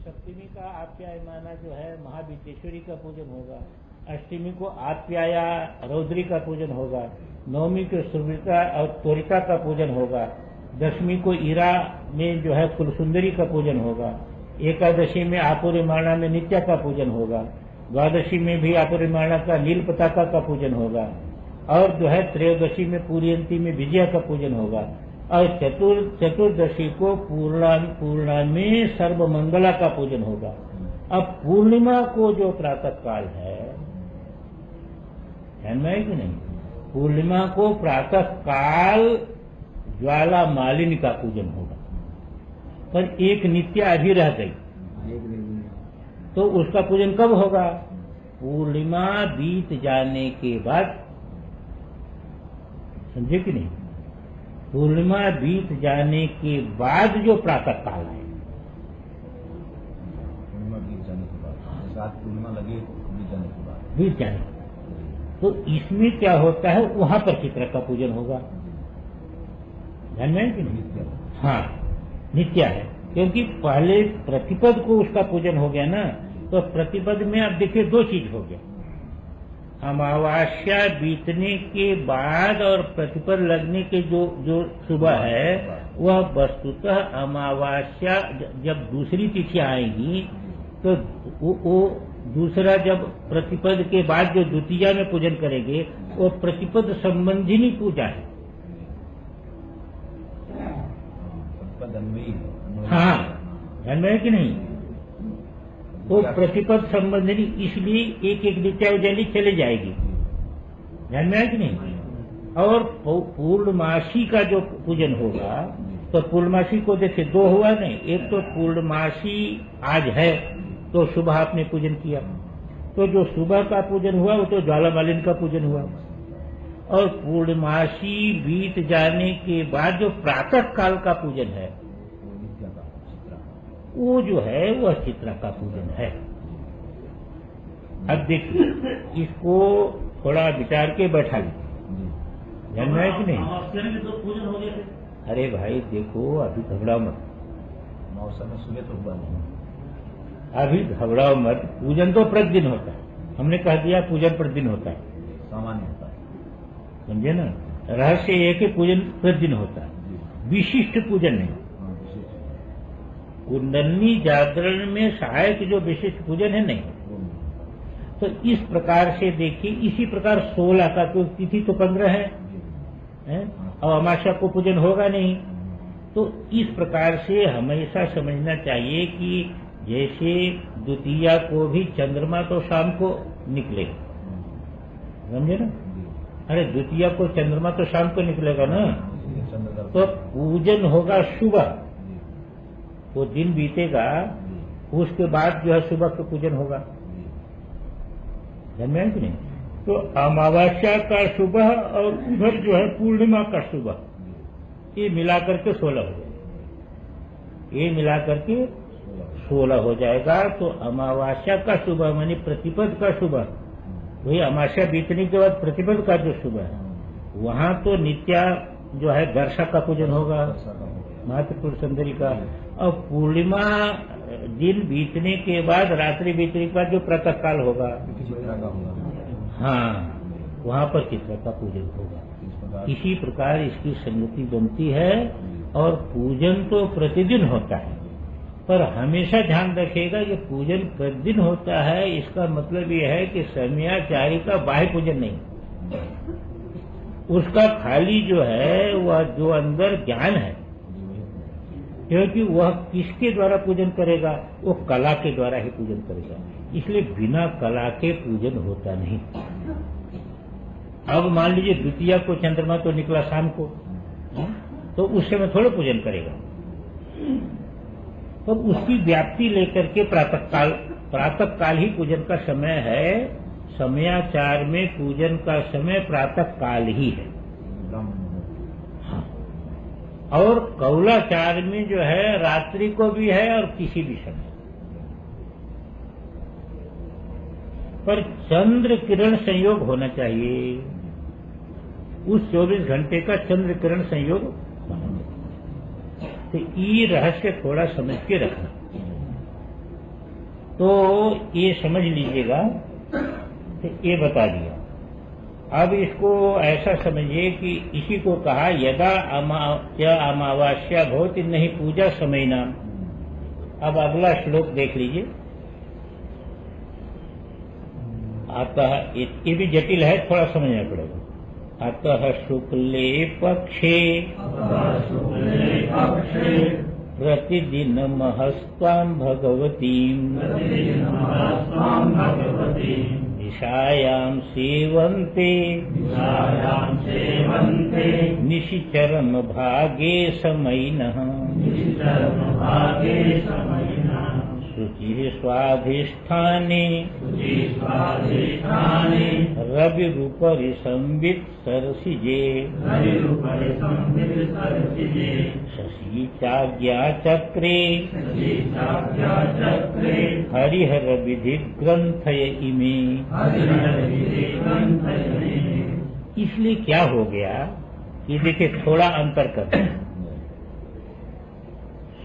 सप्तमी का आप्यायमाना जो है महाविद्येश्वरी का पूजन होगा, अष्टमी को आप्याया रौद्री का पूजन होगा, नवमी को सुवृता और त्वरिता का पूजन होगा, दशमी को ईरा में जो है कुलसुंदरी का पूजन होगा, एकादशी में आपुर्यमाणा में नित्या का पूजन होगा, द्वादशी में भी आपुर्यमाणा का नील पताका का पूजन होगा, और जो है त्रयोदशी में पूर्यंती में विजया का पूजन होगा, और चतुर्दशी को पूर्णामी सर्वमंगला का पूजन होगा। अब पूर्णिमा को जो प्रातः काल है में कि नहीं, पूर्णिमा को प्रातः काल ज्वाला मालिनी का पूजन होगा, पर एक नित्या अभी रह गई, तो उसका पूजन कब होगा? पूर्णिमा बीत जाने के बाद, समझे कि नहीं? पूर्णिमा बीत जाने के बाद जो प्रातः काल है, पूर्णिमा बीत जाने के बाद, रात पूर्णिमा लगे बीत जाने, तो इसमें क्या होता है, वहां पर चित्र का पूजन होगा। ध्यान में है कि नहीं? हाँ, नित्या है, क्योंकि पहले प्रतिपद को उसका पूजन हो गया ना, तो प्रतिपद में अब देखिए दो चीज हो गया, अमावास्या बीतने के बाद और प्रतिपद लगने के जो सुबह है, वह वस्तुतः अमावास्या जब दूसरी तिथि आएगी तो वो दूसरा जब प्रतिपद के बाद जो द्वितीया में पूजन करेंगे वो प्रतिपद संबंधिनी पूजा है। हाँ, ध्यान में है कि नहीं? वो प्रतिपद संबंधिनी, इसलिए एक एक नित्यावली चले जाएगी। ध्यान में है कि नहीं? और पूर्णमासी का जो पूजन होगा, तो पूर्णमासी को देखिए दो हुआ नहीं, एक तो पूर्णमासी आज है तो सुबह आपने पूजन किया, तो जो सुबह का पूजन हुआ वो तो ज्वाला मालिनी का पूजन हुआ, और पूर्णमासी बीत जाने के बाद जो प्रातः काल का पूजन है वो जो है वह चित्रा का पूजन है। अब देखिए, इसको थोड़ा विचार के बैठा लीजिए, ध्यान में है कि नहीं? तो पूजन हो गए। अरे भाई देखो, अभी घबराओ मत, मौसम में सुबह तो हुआ नहीं, अभी घबराओ मत। पूजन तो प्रतिदिन होता है, हमने कह दिया पूजन प्रतिदिन होता है, सामान्य होता है, समझे ना? रहस्य एक ही पूजन प्रतिदिन होता है, विशिष्ट पूजन नहीं। कुंडली जागरण में सहायक जो विशिष्ट पूजन है नहीं। तो इस प्रकार से देखिए, इसी प्रकार 16 का तो तिथि तो 15 है? और अमावस्या को पूजन होगा नहीं। तो इस प्रकार से हमेशा समझना चाहिए कि जैसे द्वितीया को भी चंद्रमा तो शाम को निकलेगा, समझे ना? अरे द्वितीया को चंद्रमा तो शाम को निकलेगा ना, तो पूजन होगा सुबह, वो दिन बीतेगा, उसके बाद जो है सुबह का पूजन होगा। ध्यान में है कि नहीं? तो अमावस्या का सुबह और उधर जो है पूर्णिमा का सुबह, ये मिलाकर के 16 हो जाएगा, ये मिलाकर के 16 हो जाएगा। तो अमावस्या का सुबह मानी प्रतिपद का सुबह, वही अमावस्या बीतने के बाद प्रतिपद का जो सुबह है, वहां तो नित्या जो है दर्शा का पूजन होगा, महत्वपूर्ण सुंदरी का, और पूर्णिमा दिन बीतने के बाद, रात्रि बीतने के बाद जो प्रातः काल होगा, हाँ, वहां पर चित्रा का पूजन होगा। इसी प्रकार इसकी संगति बनती है। और पूजन तो प्रतिदिन होता है, पर हमेशा ध्यान रखिएगा कि पूजन प्रतिदिन होता है, इसका मतलब यह है कि समयाचारी का बाह्य पूजन नहीं, उसका खाली जो है वह जो अंदर ज्ञान है, क्योंकि वह किसके द्वारा पूजन करेगा? वो कला के द्वारा ही पूजन करेगा, इसलिए बिना कला के पूजन होता नहीं। अब मान लीजिए द्वितीया को चंद्रमा तो निकला शाम को, तो उस समय थोड़ा पूजन करेगा, तो उसकी व्याप्ति लेकर के प्रातः काल ही पूजन का समय है। समयाचार में पूजन का समय प्रातः काल ही है। हाँ, और कौलाचार में जो है रात्रि को भी है और किसी भी समय, पर चंद्र किरण संयोग होना चाहिए, उस 24 घंटे का चंद्र किरण संयोग होना चाहिए। तो ये रहस्य थोड़ा समझ के रखना। तो ये समझ लीजिएगा, तो ये बता दिया। अब इसको ऐसा समझिए कि इसी को कहा यदा अमावास्या भवति नहीं पूजा समय नाम। अब अगला श्लोक देख लीजिए। अतः ये भी जटिल है, थोड़ा समझना पड़ेगा। अतः शुक्ले पक्षे प्रतिदिन महस्तां भगवतीं निशायां सेवन्ते निशिचरम भागे समयिनः शुचिः स्वाधिष्ठाने रविरुपरि संवित् सरसिजे शशि चाज्ञा चक्रे हरिहर विधि ग्रंथय इमे। इसलिए क्या हो गया कि देखिए थोड़ा अंतर करते हैं।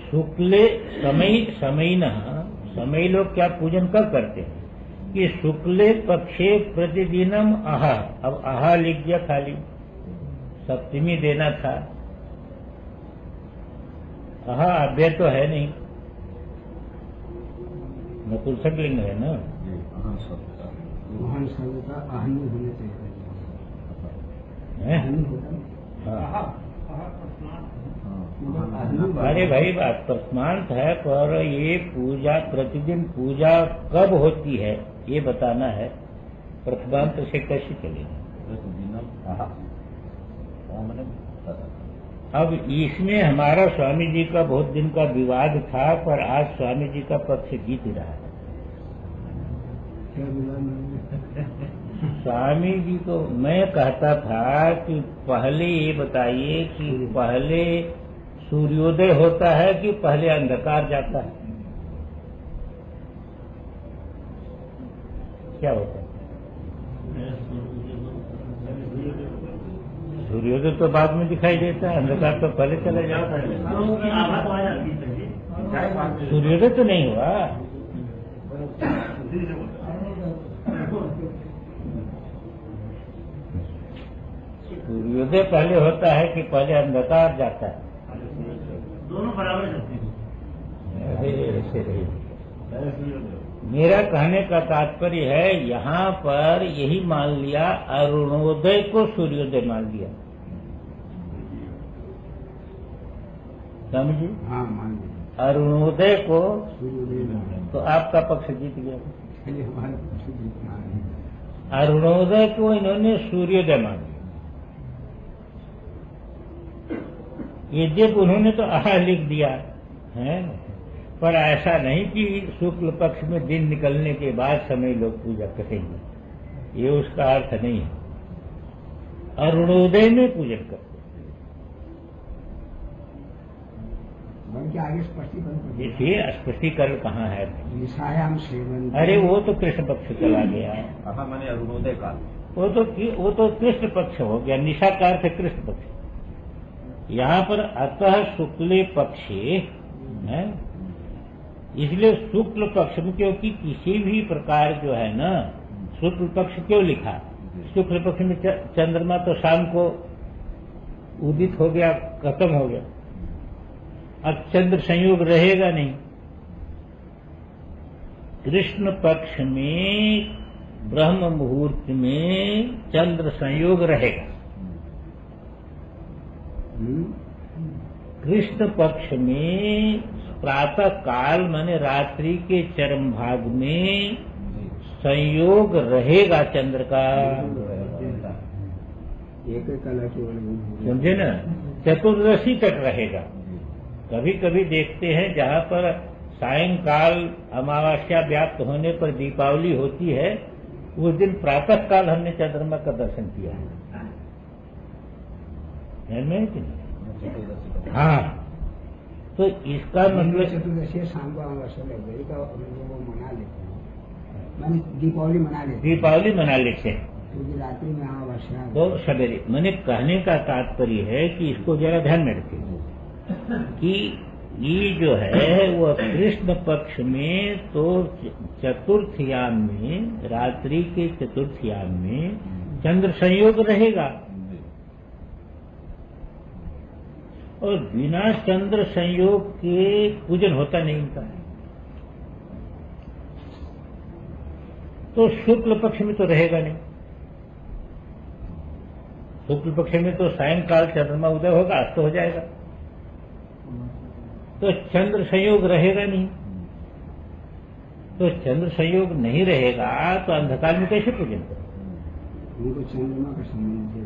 शुक्ले समय लोग क्या पूजन कब करते हैं कि शुक्ले पक्षे प्रतिदिनम आहा। अब आहा लिख दिया खाली, सप्तमी देना था। आहा अव्यय तो है नहीं, नपुंसक लिंग है ना। महान शब्द का आहनी होने चाहिए। अरे भाई बात प्रस्मांत है, पर ये पूजा प्रतिदिन पूजा कब होती है ये बताना है। प्रस्मांत से कैसे चलेगा? अब इसमें हमारा स्वामी जी का बहुत दिन का विवाद था, पर आज स्वामी जी का पक्ष जीत रहा है। स्वामी जी को मैं कहता था कि पहले ये बताइए कि पहले सूर्योदय होता है कि पहले अंधकार जाता है? क्या होता है? सूर्योदय तो बाद में दिखाई देता है, अंधकार तो पहले चला जाता है। सूर्योदय तो नहीं हुआ। सूर्योदय पहले होता है कि पहले अंधकार जाता है? दोनों बराबर चलते हैं। मेरा कहने का तात्पर्य है यहाँ पर यही मान लिया, अरुणोदय को सूर्योदय मान लिया। समझिए? हाँ मान लिया। अरुणोदय को सूर्योदय तो आपका पक्ष जीत गया। हमारा पक्ष जीतना है। अरुणोदय को इन्होंने सूर्योदय मान लिया। ये जब उन्होंने तो आहा लिख दिया है, पर ऐसा नहीं कि शुक्ल पक्ष में दिन निकलने के बाद समय लोग पूजा करेंगे, ये उसका अर्थ नहीं है। अरुणोदय में पूजन करते बल्कि आगे स्पष्टीकरण। देखिए स्पष्टीकरण कहाँ है? निशायाम सेवन। अरे वो तो कृष्ण पक्ष चला गया। मैंने अरुणोदय काल, वो तो कृष्ण पक्ष हो गया, निशा का अर्थ कृष्ण पक्ष। यहाँ पर अतः शुक्ल पक्षे है, इसलिए शुक्ल पक्ष में, क्योंकि किसी भी प्रकार जो है ना, शुक्ल पक्ष क्यों लिखा? शुक्ल पक्ष में चंद्रमा तो शाम को उदित हो गया, खत्म हो गया। अब चंद्र संयोग रहेगा नहीं। कृष्ण पक्ष में ब्रह्म मुहूर्त में चंद्र संयोग रहेगा। कृष्ण पक्ष में प्रातः काल माने रात्रि के चरम भाग में संयोग रहेगा चंद्र का। एक कला केवल समझे ना? चतुर्दशी तक रहेगा। कभी कभी देखते हैं जहाँ पर सायंकाल अमावस्या व्याप्त होने पर दीपावली होती है, उस दिन प्रातः काल हमने चंद्रमा का दर्शन किया है। कि नहीं? हाँ, तो इसका मतलब चतुर्दशी शाम को अमावस्या लग गई तो वो मना लेते हैं, मैंने दीपावली मना लेते हैं। दीपावली मना लेते हैं क्योंकि रात्रि में अमावस्या तो सवेरे। मैंने कहने का तात्पर्य है कि इसको जरा ध्यान में रखें कि ये जो है वो कृष्ण पक्ष में तो चतुर्थयाम में, रात्रि के चतुर्थयाम में चंद्र संयोग रहेगा, और बिना चंद्र संयोग के पूजन होता नहीं इनका। तो शुक्ल पक्ष में तो रहेगा नहीं। शुक्ल पक्ष में तो सायंकाल चंद्रमा उदय होगा, अस्त हो जाएगा, तो चंद्र संयोग रहेगा नहीं। तो चंद्र संयोग नहीं रहेगा तो अंधकाल में कैसे पूजन करें? उनको चंद्रमा का संबंध है,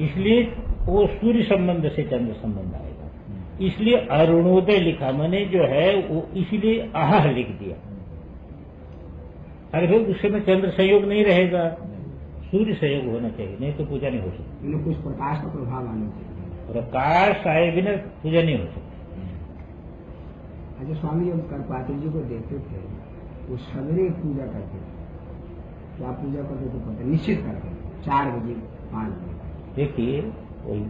इसलिए वो सूर्य संबंध से चंद्र संबंध आएगा। इसलिए अरुणोदय लिखा, मैंने जो है वो इसलिए आह लिख दिया। अरे भाई उस समय चंद्र संयोग नहीं रहेगा, सूर्य संयोग होना चाहिए, नहीं तो पूजा नहीं हो सकती। इन्हें कुछ प्रकाश का प्रभाव आना चाहिए। प्रकाश आए बिना पूजा नहीं हो सकती। अच्छा स्वामी, जब करपात्री जी को देखते थे वो सवेरे पूजा करते थे, क्या पूजा करते थे पता निश्चित करते थे 4 बजे 5 बजे। देखिए वही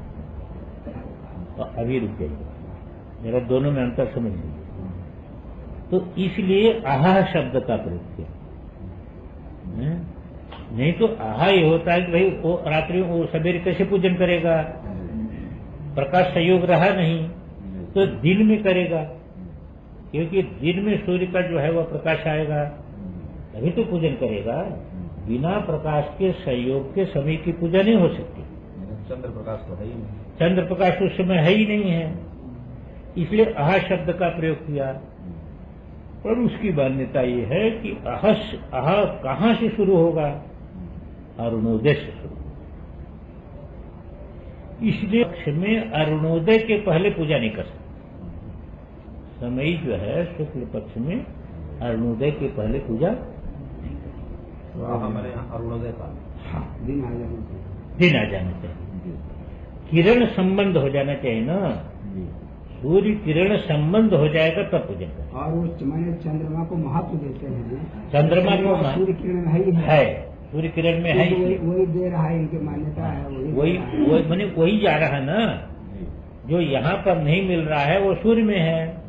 तो अभी रुक जाइए, मेरा दोनों में अंतर समझ लीजिए। तो इसलिए आहा शब्द का प्रयोग किया, नहीं तो आहा ये होता है कि भाई वो रात्रि वो सवेरे कैसे पूजन करेगा, प्रकाश संयोग रहा नहीं तो दिन में करेगा, क्योंकि दिन में सूर्य का जो है वह प्रकाश आएगा तभी तो पूजन करेगा। बिना प्रकाश के संयोग के समय की पूजा नहीं हो सकती। चंद्र प्रकाश तो है ही नहीं, चंद्र प्रकाश उस समय है ही नहीं है, इसलिए अह शब्द का प्रयोग किया। और उसकी मान्यता ये है कि अह कहां से शुरू होगा? अरुणोदय से शुरू। इसलिए पक्ष में अरुणोदय के पहले पूजा नहीं कर सकते। समय जो है शुक्ल पक्ष में अरुणोदय के पहले पूजा नहीं कर सकते। तो हमारे यहाँ अरुणोदय का हाँ, दिन आ जाना चाहिए। दिन आ जाना चाहिए, किरण संबंध हो जाना चाहिए ना, सूर्य किरण संबंध हो जाएगा तब पूजन करें। और वो मैंने चंद्रमा को महत्व देते हैं, चंद्रमा को सूर्य किरण है ही है, सूर्य किरण में है, वही दे रहा है, इनकी मान्यता है वही मैंने वही जा रहा है ना। जो यहाँ पर नहीं मिल रहा है वो सूर्य में है,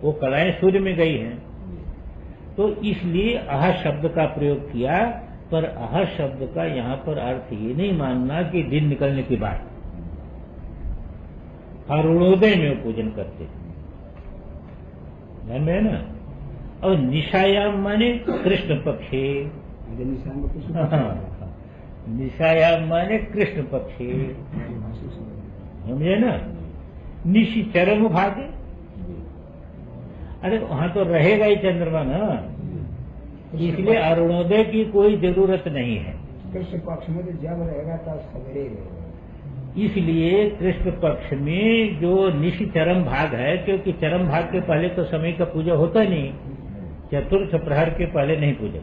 वो कलाएं सूर्य में गई हैं। तो इसलिए अह शब्द का प्रयोग किया, पर अह शब्द का यहाँ पर अर्थ ये नहीं मानना कि दिन निकलने के बाद अरुणोदय में पूजन करते ध्यान में है ना। और निशायाम माने कृष्ण पक्षे, निशायाम माने कृष्ण पक्षे, समझे ना। निशि चरम भागे, अरे वहां तो रहेगा ही चंद्रमा ना, इसलिए अरुणोदय की कोई जरूरत नहीं है। कृष्ण पक्ष में तो जब रहेगा तब सवेरे रहेगा। इसलिए कृष्ण पक्ष में जो निशि चरम भाग है, क्योंकि चरम भाग के पहले तो समय का पूजा होता नहीं, चतुर्थ प्रहर के पहले नहीं पूजा,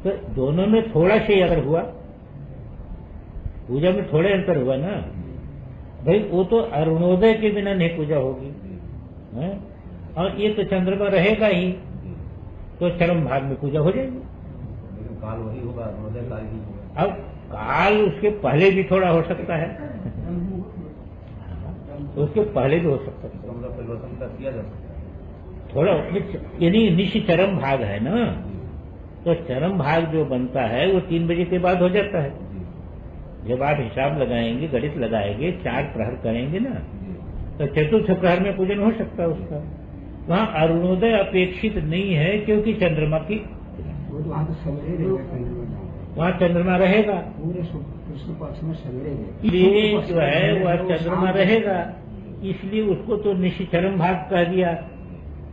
तो दोनों में थोड़ा से अगर हुआ, पूजा में थोड़े अंतर हुआ ना भाई, वो तो अरुणोदय के बिना नहीं पूजा होगी है? और ये तो चंद्रमा रहेगा ही, तो चरम भाग में पूजा हो जाएगी। लेकिन काल वही होगा, अरुणोदय काल ही होगा। अब काल उसके पहले भी थोड़ा हो सकता है, उसके पहले भी हो सकता है, तो मतलब परिवर्तन का किया जा सकता है थोड़ा। यानी निशि चरम भाग है ना, तो चरम भाग जो बनता है वो 3 बजे के बाद हो जाता है। जब आप हिसाब लगाएंगे, गणित लगाएंगे, 4 प्रहर करेंगे ना, तो चतुर्थ प्रहर में पूजन हो सकता है उसका। वहाँ अरुणोदय अपेक्षित नहीं है, क्योंकि चंद्रमा की वो तो वहाँ तो सवेरे रहेगा चंद्रमा, वहाँ चंद्रमा रहेगा, पूरे कृष्ण पक्ष में सवेरे रहेगा। इसलिए जो है वह चंद्रमा रहेगा, इसलिए उसको तो निशिचरम भाग कह दिया,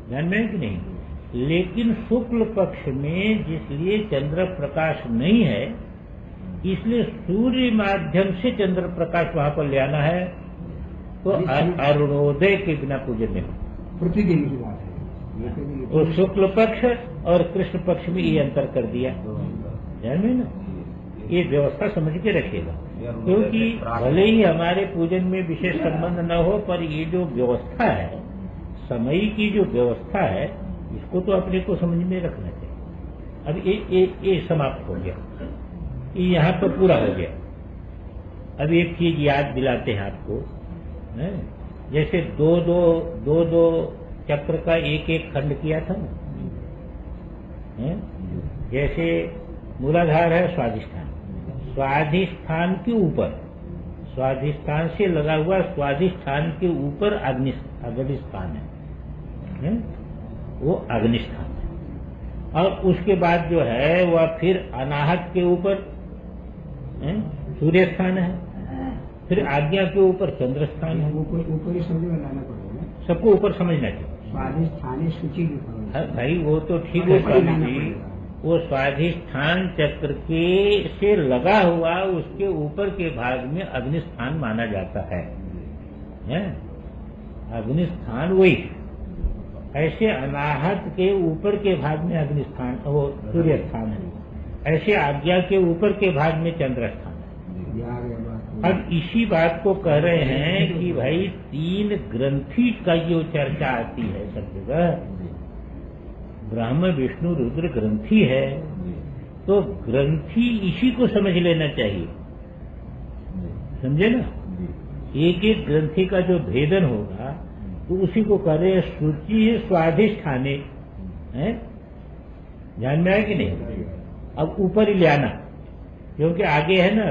ध्यान में है कि नहीं। लेकिन शुक्ल पक्ष में जिसलिए चंद्र प्रकाश नहीं है, इसलिए सूर्य माध्यम से चंद्र प्रकाश वहां पर ले आना है, तो अरुणोदय के बिना पूजन नहीं हो। प्रतिदिन की बात है, तो शुक्ल पक्ष और कृष्ण पक्ष में ये अंतर कर दिया, ध्यान में ना। ये व्यवस्था समझ के रखेगा, क्योंकि भले ही हमारे पूजन में विशेष संबंध न हो, पर ये जो व्यवस्था है, समय की जो व्यवस्था है, इसको तो अपने को समझ में रखना चाहिए। अब ये समाप्त हो गया, ये यहाँ पर पूरा हो गया। अब एक चीज याद दिलाते हैं आपको, जैसे दो चक्र का एक एक खंड किया था ना, जैसे मूलाधार है स्वाधिष्ठान, स्वाधिष्ठान के ऊपर, स्वाधिष्ठान से लगा हुआ स्वाधिष्ठान के ऊपर अग्निस्थान है, वो अग्निस्थान है। और उसके बाद जो है वह फिर अनाहत के ऊपर सूर्य स्थान है, फिर आज्ञा के ऊपर चंद्र स्थान है। वो कोई ऊपर ही समझ में लाना पड़ेगा, सबको ऊपर समझना चाहिए। स्वाधिष्ठान सूची भाई वो तो ठीक है स्वामी जी, वो स्वाधिष्ठान चक्र के से लगा हुआ उसके ऊपर के भाग में अग्निस्थान माना जाता है, अग्निस्थान वही। ऐसे अनाहत के ऊपर के भाग में अग्निस्थान वो सूर्य स्थान है, ऐसे आज्ञा के ऊपर के भाग में चंद्र स्थान है। अब इसी बात को कह रहे हैं कि भाई 3 ग्रंथि का जो चर्चा आती है सब जगह, ब्रह्म विष्णु रुद्र ग्रंथि है, तो ग्रंथि इसी को समझ लेना चाहिए, समझे ना। एक एक ग्रंथि का जो भेदन होगा तो उसी को कह रहे सूची स्वाधिष्ठाने, ध्यान में आया कि नहीं। अब ऊपर ही ले आना, क्योंकि आगे है ना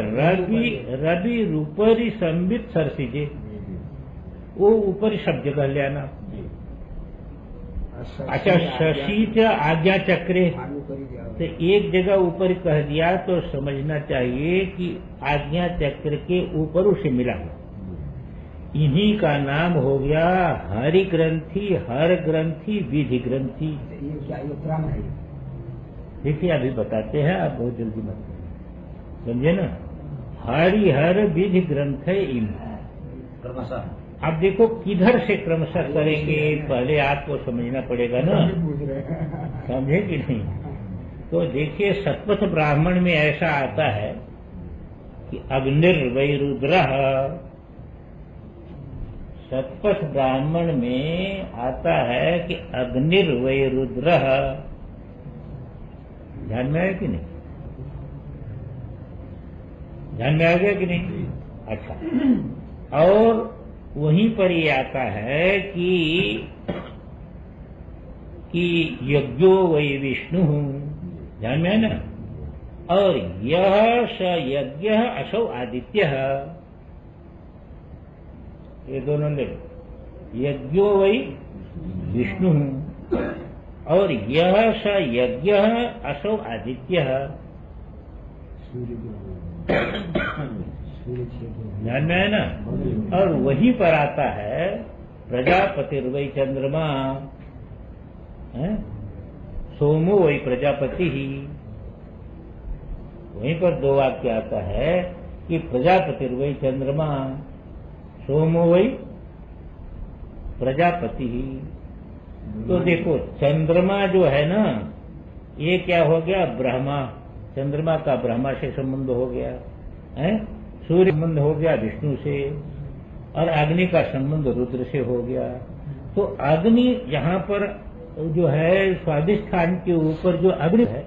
रवि रूपरी संबित सरसिजे, वो ऊपर सब जगह ले आना। अच्छा, शशीच आज्ञा चक्रे, तो एक जगह ऊपर कह दिया तो समझना चाहिए कि आज्ञा चक्र के ऊपर उसे मिला हुआ, इन्हीं का नाम हो गया हरि ग्रंथि, हर ग्रंथि, विधि ग्रंथि। देखिए अभी बताते हैं, आप बहुत जल्दी मत समझे ना। हरिहर विधि ग्रंथ है क्रमशः। अब देखो किधर से क्रमशः करेंगे, पहले आपको समझना पड़ेगा ना, समझे कि नहीं। तो देखिए शतपथ ब्राह्मण में ऐसा आता है कि अग्निर्वै रुद्रः, शतपथ ब्राह्मण में आता है कि अग्निर्वै रुद्रः, ध्यान में आया कि नहीं, ध्यान में आ गया कि नहीं। अच्छा, और वहीं पर ये आता है कि यज्ञो वै विष्णु, ध्यान में है ना। और यह स यज्ञ असौ आदित्य, ये दोनों ले, यज्ञो वै विष्णु और यह स यज्ञ असौ आदित्य, ध्यान में है ना। और वहीं पर आता है प्रजापतिर्वै चंद्रमा, सोमो वै प्रजापति ही, वहीं पर 2 वाक्य आता है कि प्रजापतिर्वै चंद्रमा, सोमो वै प्रजापति ही। तो देखो चंद्रमा जो है ना, ये क्या हो गया, ब्रह्मा, चंद्रमा का ब्रह्मा से संबंध हो गया है, सूर्य संबंध हो गया विष्णु से, और अग्नि का संबंध रुद्र से हो गया। तो अग्नि यहाँ पर जो है स्वाधिष्ठान के ऊपर जो अग्नि है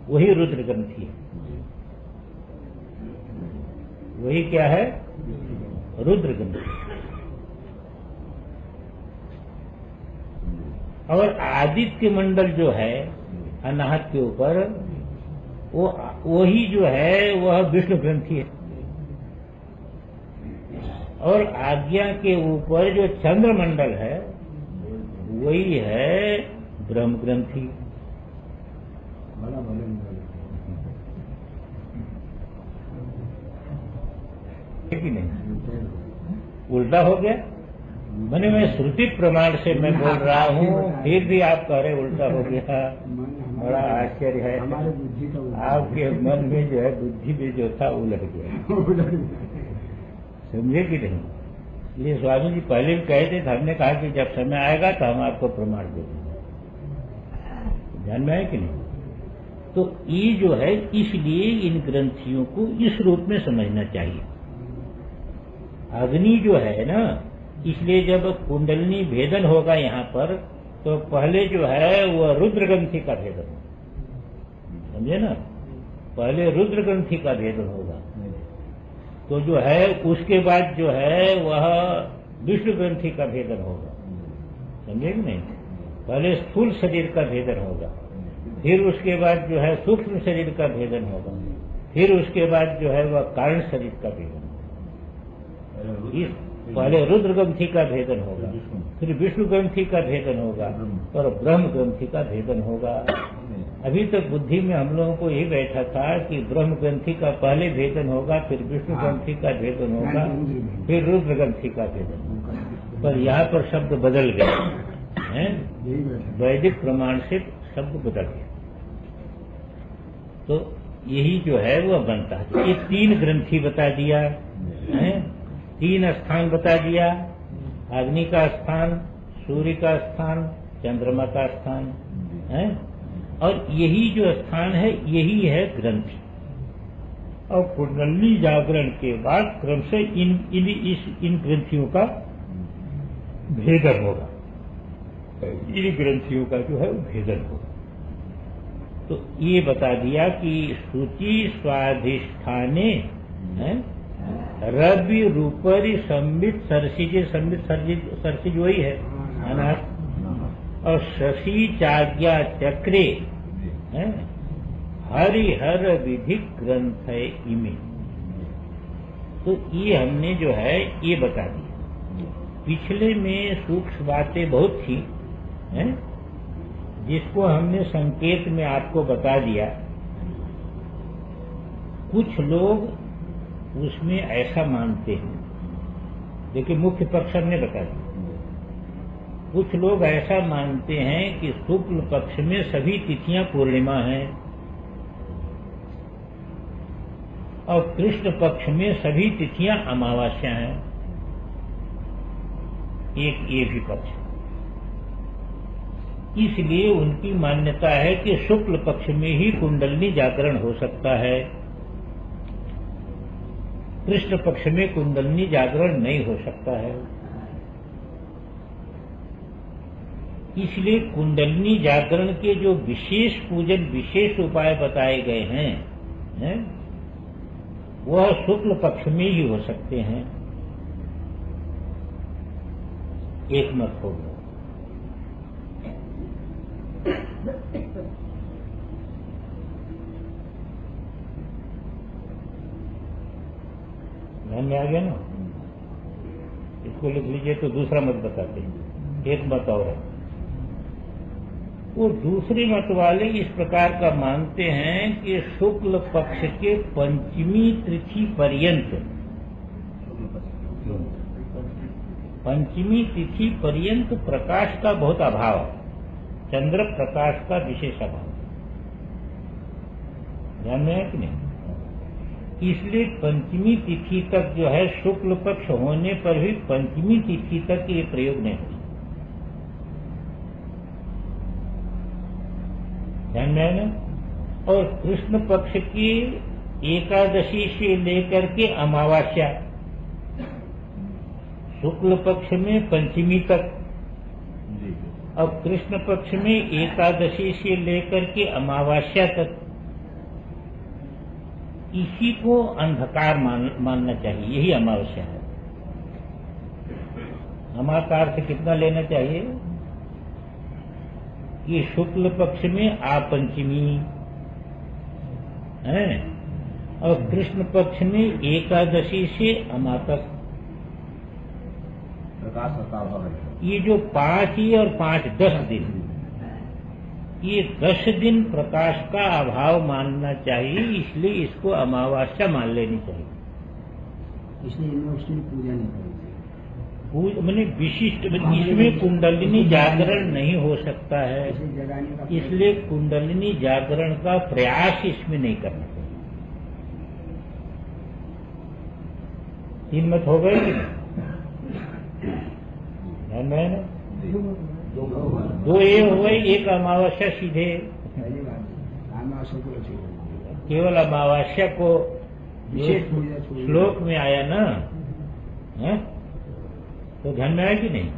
वही रुद्र ग्रंथि है, वही क्या है, रुद्र ग्रंथि। और आदित्य मंडल जो है अनाहत के ऊपर, वही जो है वह विष्णु ग्रंथि है। और आज्ञा के ऊपर जो चंद्र मंडल है वही है ब्रह्म ग्रंथि। कि नहीं, उल्टा हो गया। मैंने मैं श्रुति प्रमाण से मैं बोल रहा हूँ, फिर भी आप कह रहे उल्टा हो गया। बड़ा आश्चर्य है, आपके मन में जो है बुद्धि में जो था उलट गया, समझे कि नहीं। ये स्वामी जी पहले भी कहे थे, हमने कहा कि जब समय आएगा तो हम आपको प्रमाण दे देंगे, ध्यान में आए कि नहीं। तो ये जो है, इसलिए इन ग्रंथियों को इस रूप में समझना चाहिए। अग्नि जो है ना, इसलिए जब कुंडलिनी भेदन होगा यहाँ पर, तो पहले जो है वह रुद्र ग्रंथि का भेदन, समझे ना, पहले रुद्र ग्रंथि का भेदन होगा। तो जो है उसके बाद जो है वह विष्णु ग्रंथि का भेदन होगा। समझे कि नहीं? पहले स्थूल शरीर का भेदन होगा, फिर उसके बाद जो है सूक्ष्म शरीर का भेदन होगा, फिर उसके बाद जो है वह कारण शरीर का भेदन होगा। पहले रुद्र ग्रंथि का भेदन होगा, फिर विष्णु ग्रंथि का भेदन होगा और ब्रह्म ग्रंथि का भेदन होगा। अभी तक बुद्धि में हम लोगों को यही बैठा था कि ब्रह्म ग्रंथि का पहले भेदन होगा, फिर विष्णु ग्रंथि का भेदन होगा, फिर रुद्र ग्रंथि का भेदन होगा। पर यहाँ पर शब्द बदल गए हैं, वैदिक प्रमाण से शब्द बदल गया। तो यही जो है वह बनता है। ये 3 ग्रंथि बता दिया है, 3 स्थान बता दिया, अग्नि का स्थान, सूर्य का स्थान, चंद्रमा का स्थान है, और यही जो स्थान है यही है ग्रंथि। और कुंडली जागरण के बाद क्रम से इन ग्रंथियों का भेदन होगा, इन ग्रंथियों का जो है भेदन होगा। तो ये बता दिया कि शुचि स्वाधिष्ठाने रवि रूपरी संबित सरसिज, संबित सरसिज वही है अनाथ, और शशि चाज्ञा चक्रे हरिहर विधि ग्रंथ इमे। तो ये हमने जो है ये बता दिया। पिछले में सूक्ष्म बातें बहुत थी हैं, जिसको हमने संकेत में आपको बता दिया। कुछ लोग उसमें ऐसा मानते हैं, देखिए मुख्य पक्ष हमने बता दिया। कुछ लोग ऐसा मानते हैं कि शुक्ल पक्ष में सभी तिथियां पूर्णिमा हैं और कृष्ण पक्ष में सभी तिथियां अमावस्या हैं। एक ये भी पक्ष, इसलिए उनकी मान्यता है कि शुक्ल पक्ष में ही कुंडलिनी जागरण हो सकता है, कृष्ण पक्ष में कुंडलिनी जागरण नहीं हो सकता है। इसलिए कुंडलिनी जागरण के जो विशेष पूजन, विशेष उपाय बताए गए हैं, वह शुक्ल पक्ष में ही हो सकते हैं। एक मत हो गया। ध्यान में आ गया ना? इसको लिख लीजिए। तो दूसरा मत बताते हैं, एक मत और है। वो दूसरे मत वाले इस प्रकार का मानते हैं कि शुक्ल पक्ष के पंचमी तिथि पर्यंत, पंचमी तिथि पर्यंत प्रकाश का बहुत अभाव, चंद्र प्रकाश का विशेष अभाव। ध्यान में है कि नहीं? इसलिए पंचमी तिथि तक जो है, शुक्ल पक्ष होने पर भी पंचमी तिथि तक ये प्रयोग नहीं होता। ध्यान में है ना? और कृष्ण पक्ष की एकादशी से लेकर के अमावस्या, शुक्ल पक्ष में पंचमी तक, और कृष्ण पक्ष में एकादशी से लेकर के अमावस्या तक, इसी को अंधकार मानना चाहिए। यही अमावस्या है। अमाकार से कितना लेना चाहिए कि शुक्ल पक्ष में आपंचमी है और कृष्ण पक्ष में एकादशी से अमा तक। प्रकाश का अभाव है। ये जो 5 ही और 5 10 दिन, ये 10 दिन प्रकाश का अभाव मानना चाहिए, इसलिए इसको अमावस्या मान लेनी चाहिए। इसलिए यूनिवर्सिटी पूजा नहीं करेगी। मैंने विशिष्ट, इसमें कुंडलिनी जागरण नहीं हो सकता है, इसलिए कुंडलिनी जागरण का प्रयास इसमें नहीं करना चाहिए। 3 मत हो गए कि ध्यान में है ना? 2 ये हो गए, एक अमावस्या सीधे, केवल अमावस्या को विशेष श्लोक में आया ना है? तो ध्यान में आया कि नहीं?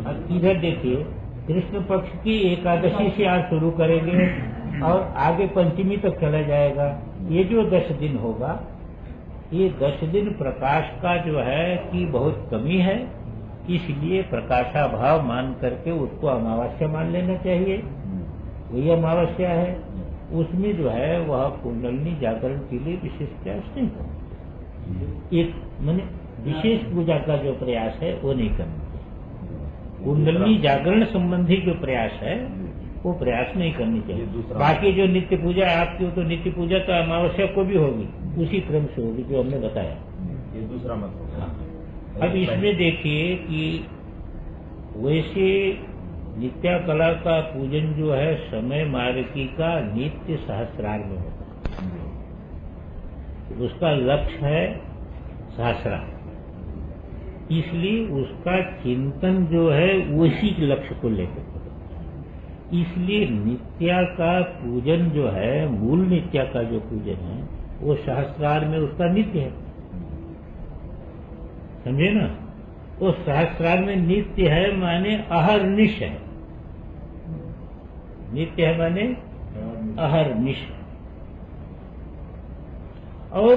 अब इधर देखिए, कृष्ण पक्ष की एकादशी से आज शुरू करेंगे और आगे पंचमी तक चला जाएगा। ये जो 10 दिन होगा, ये 10 दिन प्रकाश का जो है कि बहुत कमी है, इसलिए प्रकाशाभाव मान करके उसको अमावस्या मान लेना चाहिए। वही अमावस्या है, उसमें जो है वह कुंडलिनी जागरण के लिए विशेष प्रयास नहीं करना। एक माने विशेष पूजा का जो प्रयास है वो नहीं करना। कुंडलिनी जागरण संबंधी जो प्रयास है वो प्रयास नहीं करनी चाहिए। बाकी जो नित्य पूजा है आपकी, वो तो नित्य पूजा तो अमावस्या को भी होगी, उसी क्रम से होगी जो हमने बताया। ये दूसरा मत होगा। अब इसमें देखिए कि वैसे नित्या कला का पूजन जो है समय मार्गी का नित्य सहस्रार में होता है, उसका लक्ष्य है सहस्रार, इसलिए उसका चिंतन जो है उसी के लक्ष्य को लेकर। इसलिए नित्या का पूजन जो है, मूल नित्या का जो पूजन है वो सहस्रार में उसका नित्य है, समझे ना। वो सहस्रार में नित्य है माने अहर्निश है, नित्य है माने अहर्निश। और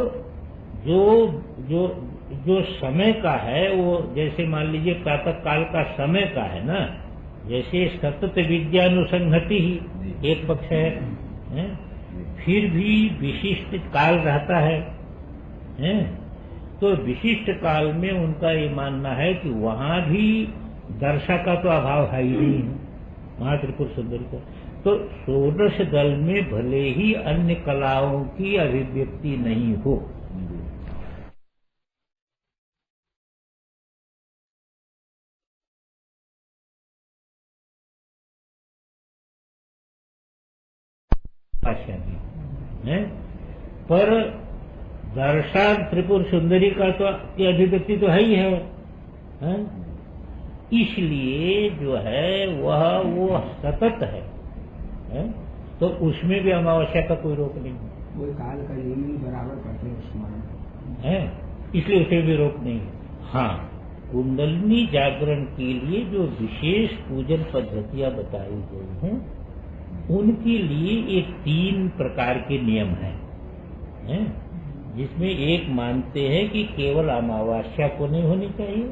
जो समय का है वो जैसे मान लीजिए प्रातः काल का समय का है ना, जैसे सतत विद्यानुसंहति ही एक पक्ष है, फिर भी विशिष्ट काल रहता है, तो विशिष्ट काल में उनका ये मानना है कि वहां भी दर्शा का तो अभाव है ही नहीं है, वहां त्रिपुर सुंदरी का। तो षोडश दल में भले ही अन्य कलाओं की अभिव्यक्ति नहीं हो, है, पर दर्शा त्रिपुर सुंदरी का तो की अभिव्यक्ति तो है ही है? इसलिए जो है वो सतत है? तो उसमें भी अमावस्या का कोई रोक नहीं है, वो काल का नियम ही बराबर करते हैं स्मरण है, इसलिए उसे भी रोक नहीं है। हाँ, कुंडलिनी जागरण के लिए जो विशेष पूजन पद्धतियां बताई गई हैं उनके लिए एक 3 प्रकार के नियम हैं, जिसमें एक मानते हैं कि केवल अमावस्या को नहीं होनी चाहिए,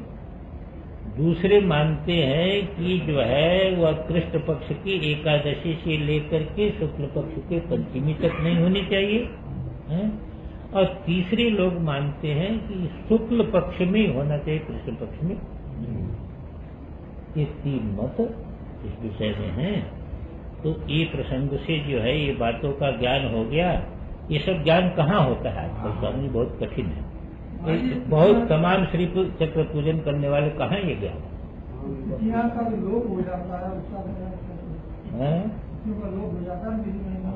दूसरे मानते हैं कि जो है वह कृष्ण पक्ष की एकादशी से लेकर के शुक्ल पक्ष के पंचमी तक नहीं होनी चाहिए, और तीसरे लोग मानते हैं कि शुक्ल पक्ष में होना चाहिए, कृष्ण पक्ष में। ये 3 मत इस विषय में हैं। तो ये प्रसंग से जो है ये बातों का ज्ञान हो गया। ये सब ज्ञान कहाँ होता है आजकल, स्वामी बहुत कठिन है, बहुत तमाम श्री चक्र पूजन करने वाले कहाँ ये ज्ञान का लोप हो जाता है,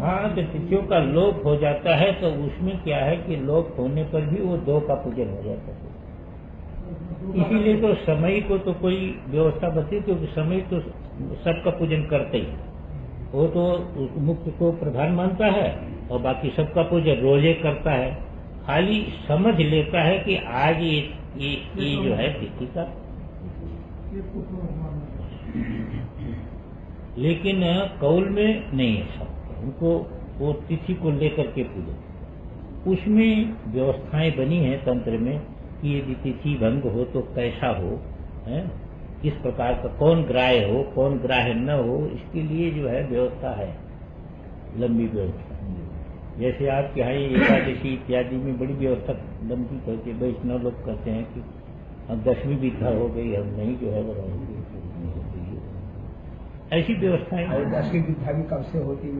हाँ, तो तिथियों का लोप हो जाता है तो उसमें क्या है कि लोप होने पर भी वो 2 का पूजन हो जाता है। इसीलिए तो समय को तो कोई व्यवस्था बची, क्योंकि समय तो सबका पूजन करते ही, वो तो मुख्य को प्रधान मानता है और बाकी सबका पूजन रोजे करता है, खाली समझ लेता है कि आज ये जो है तिथि का, लेकिन कौल में नहीं है सब, उनको वो तिथि को लेकर के पूजन। उसमें व्यवस्थाएं बनी हैं तंत्र में कि यदि तिथि भंग हो तो कैसा हो, है किस प्रकार का, कौन ग्राह्य हो कौन ग्राह्य न हो, इसके लिए जो है व्यवस्था है, लंबी व्यवस्था। जैसे आपके यहाँ एकादशी इत्यादि में बड़ी व्यवस्था लंबी करते हैं, वैष्णव लोग कहते हैं कि अब 10वीं विधा हो गई, हम नहीं जो है बढ़ाएंगे, ऐसी व्यवस्थाएं। 10वीं विद्या भी कब से होती है?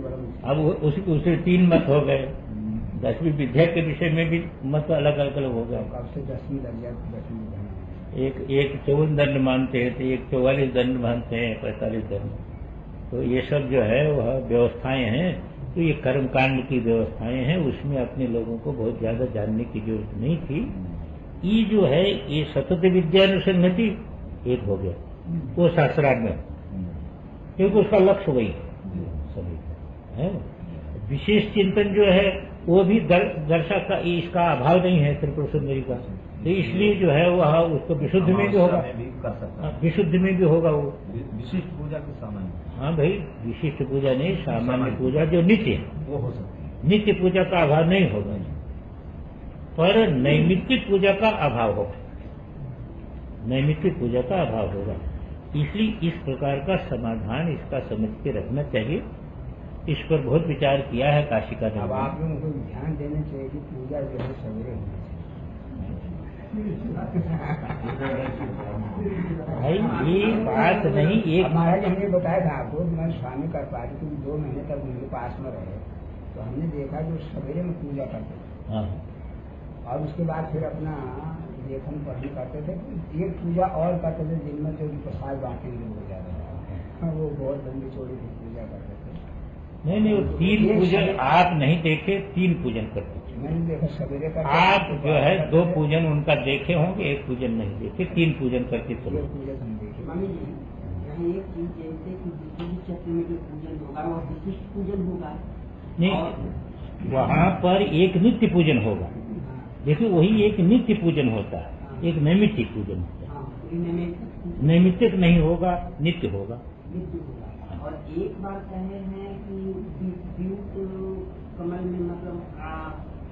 अब उसे 3 मत हो गए, 10वीं विद्या के विषय में भी मत अलग अलग हो गए। कब से 10वीं लग जाए? 10वीं एक 54 दंड मानते हैं, तो एक 44 दंड मानते हैं, 45 दंड। तो ये सब जो है वह व्यवस्थाएं हैं, तो ये कर्मकांड की व्यवस्थाएं हैं, उसमें अपने लोगों को बहुत ज्यादा जानने की जरूरत नहीं थी। ये जो है ये सतत विद्यानुसंहति एक हो गया, वो शास्त्रार्थ में, क्योंकि उसका लक्ष्य वही सभी है। विशेष चिंतन जो है वो भी दर्शा का इसका अभाव नहीं है त्रिपुर सुंदरी का, तो इसलिए जो है वह उसको विशुद्ध में भी होगा, विशुद्ध में भी होगा वो विशिष्ट पूजा के सामान्य। हाँ भाई, विशिष्ट पूजा नहीं, सामान्य पूजा जो नित्य है वो हो सकती है। नित्य पूजा का अभाव नहीं होगा, पर नैमित्तिक पूजा का अभाव होगा, नैमित्तिक पूजा का अभाव होगा। इसलिए इस प्रकार का समाधान इसका समझ के रखना चाहिए। इस पर बहुत विचार किया है काशी का। अब आप लोगों को ध्यान देना चाहिए कि पूजा जो है सवेरे होनी भाई ये बात नहीं, एक महाराज हमने बताया था आपको, मैं स्वामी कर पाए थे, 2 महीने तक उनके पास में रहे तो हमने देखा जो सवेरे में पूजा करते थे। हाँ। और उसके बाद फिर अपना लेखन पढ़ने करते थे। एक पूजा और करते थे जिनमें जो प्रसाद बांटेंगे हो जाता था, वो बहुत लंबी चौड़ी पूजा करते थे। नहीं, वो 3 पूजन आप नहीं देखे, 3 पूजन करते थे। मैंने देखा सवेरे का, आप जो है 2 पूजन उनका देखे होंगे, 1 पूजन नहीं देखे, 3 पूजन करके चलो। पूजन हम देखे। स्वामी जी, यहाँ एक चीज जैसे कि विशिष्ट चक्र में जो पूजन होगा वो विशिष्ट पूजन होगा नहीं, वहाँ पर एक नित्य पूजन होगा। देखिए वही एक नित्य पूजन होता है, एक नैमित्तिक पूजन होता है। नैमित्तिक नहीं होगा, नित्य होगा। और एक बार कहे हैं कि द्यूत कमल में मतलब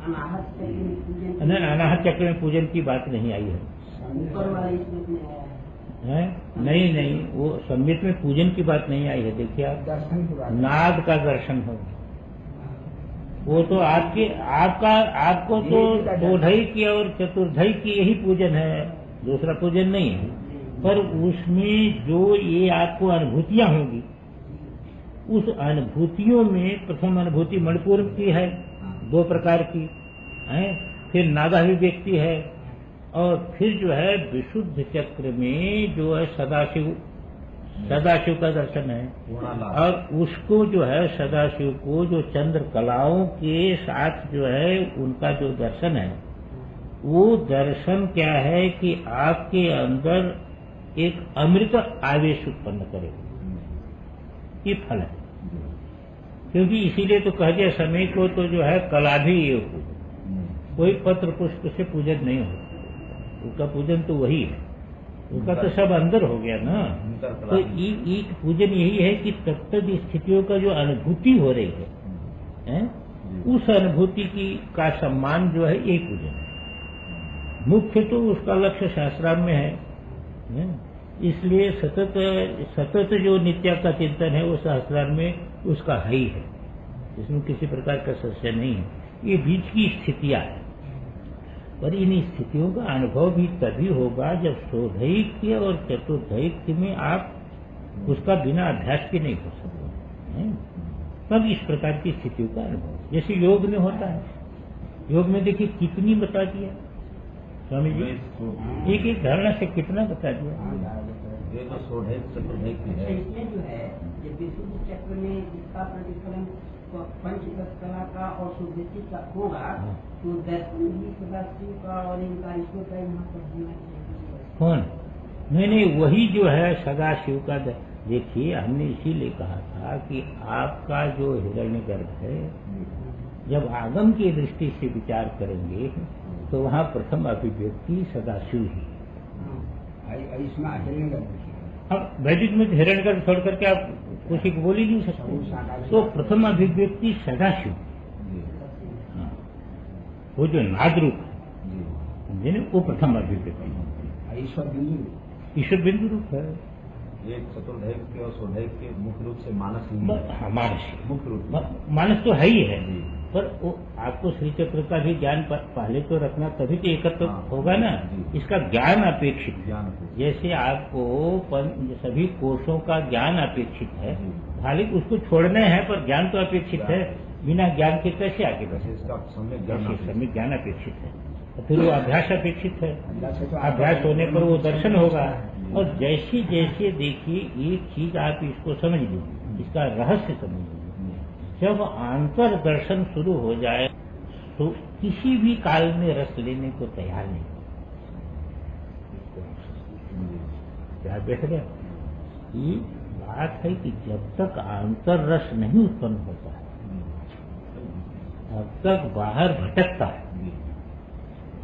अनाहत चक्र में पूजन, नहीं, अनाहत चक्र में पूजन की बात नहीं आई है। ऊपर वाला इसमें में आया है। नहीं, वो संगीत में पूजन की बात नहीं आई है। देखिए आप दर्शन की बात, नाद का दर्शन होगा, वो तो आपको तो चौधाई की और चतुर्थाई की यही पूजन है, दूसरा पूजन नहीं है। पर उसमें जो ये आपको अनुभूतियां होंगी, उस अनुभूतियों में प्रथम अनुभूति मणिपुर की है, 2 प्रकार की है, फिर नादाभिव्यक्ति है, और फिर जो है विशुद्ध चक्र में जो है सदाशिव का दर्शन है। और उसको जो है सदाशिव को जो चंद्र कलाओं के साथ जो है उनका जो दर्शन है, वो दर्शन क्या है कि आपके अंदर एक अमृत आवेश उत्पन्न करेगा, ये फल है। क्योंकि इसीलिए तो कह दिया समय को तो जो है कला भी ये हो, कोई पत्र पुष्प से पूजन नहीं होता, उसका पूजन तो वही है, उसका तो सब अंदर हो गया ना। तो एक पूजन यही है कि तत्त स्थितियों का जो अनुभूति हो रही है, उस अनुभूति का सम्मान जो है एक पूजन है। मुख्य तो उसका लक्ष्य शास्त्रार्थ में है। इसलिए सतत जो नित्य का चिंतन है वो शास्त्रार्थ में उसका है ही है, इसमें किसी प्रकार का संशय नहीं है। ये बीच की स्थितियां है, पर इन स्थितियों का अनुभव भी तभी होगा जब शोधैक्य और चतुर्धैक्य में आप उसका बिना अभ्यास के नहीं हो सकते। तब इस प्रकार की स्थितियों का अनुभव जैसे योग में होता है। योग में देखिए कितनी बता दिया स्वामी जी, एक धारणा से कितना बता दिया। ये तो शोधैक चतुर्धैक्य है। इसमें जो है ये विशुद्ध चक्र में जिसका प्रतिफलन पंचदश कला का और शुद्धिति का होगा, तो दर्शन भी सदाशिव का और इनका ईश्वर का यहाँ पर होना चाहिए। कौन? नहीं, वही जो है सदाशिव का। देखिए हमने इसीलिए कहा था कि आपका जो हिरण्यगर्भ है, जब आगम की दृष्टि से विचार करेंगे तो वहाँ प्रथम अभिव्यक्ति सदाशिव ही। अब वैदिक में हिरण्यगर्भ छोड़ करके आप कुछ को बोल ही नहीं सकते, तो प्रथम अभिव्यक्ति सदाशिव, वो जो नाद रूप है वो प्रथम अभिव्यक्ति ईश्वर बिंदु रूप है। ये चतुर्धैक्य और शोधैक्य मुख्य रूप से मानस ही मानस मुख्य रूप मानस तो है ही है, पर वो आपको श्री चक्र का भी ज्ञान पहले तो रखना, तभी तो एकत्र होगा ना। इसका ज्ञान अपेक्षित, जैसे आपको सभी कोषों का ज्ञान अपेक्षित है, हालांकि उसको छोड़ना है पर ज्ञान तो अपेक्षित है। बिना ज्ञान के कैसे आगे बढ़े? सम्यक ज्ञान अपेक्षित है, तो फिर वो अभ्यास अपेक्षित है। अभ्यास होने पर वो दर्शन होगा। और जैसे जैसे देखिए एक चीज आप इसको समझ लीजिए, इसका रहस्य समझ लीजिए, जब आंतर दर्शन शुरू हो जाए तो किसी भी काल में रस लेने को तैयार नहीं। क्या देख रहे? ये बात है कि जब तक आंतर रस नहीं उत्पन्न होता है तब तक बाहर भटकता है।